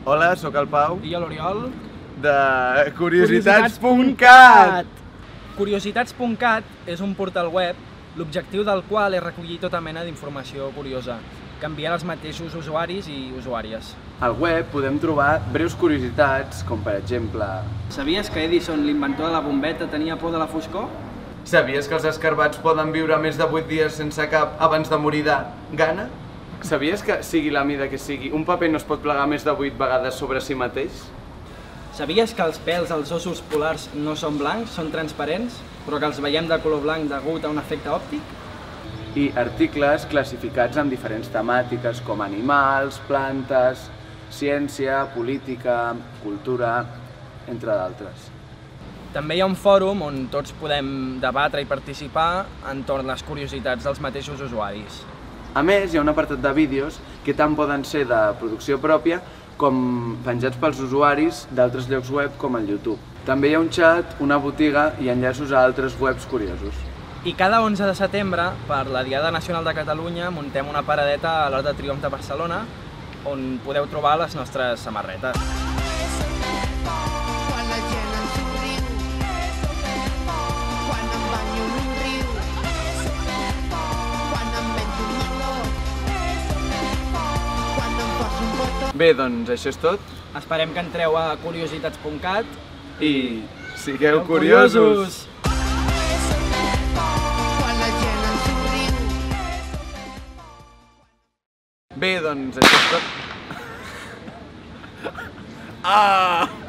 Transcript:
Hola, sóc el Pau, I jo l'Oriol. de Curiositats.cat. Curiositats.cat és un portal web, l'objectiu del qual és recollir tota mena d'informació curiosa, que envien els mateixos usuaris i usuàries. Al web podem trobar breus curiositats, com per exemple... Sabies que Edison, l'inventor de la bombeta, tenia por de la foscor? Sabies que els escarbats poden viure més de 8 dies sense cap abans de morir de gana? Sabies que, sigui la mida que sigui, un paper no es pot plegar més de 8 vegades sobre si mateix? Sabies que els pèls als ossos polars no són blancs, són transparents, però que els veiem de color blanc degut a un efecte òptic? I articles classificats en diferents temàtiques com animals, plantes, ciència, política, cultura, entre d'altres. També hi ha un fòrum on tots podem debatre i participar entorn les curiositats dels mateixos usuaris. A més, hi ha un apartat de vídeos que tant poden ser de producció pròpia com penjats pels usuaris d'altres llocs web com el YouTube. També hi ha un xat, una botiga i enllaços a altres webs curiosos. I cada 11 de setembre, per la Diada Nacional de Catalunya, muntem una paradeta a l'Arc de Triomf de Barcelona on podeu trobar les nostres samarretes. Bé, doncs això és tot. Esperem que entreu a curiositats.cat I sigueu curiosos! Bé, doncs això és tot. Ah!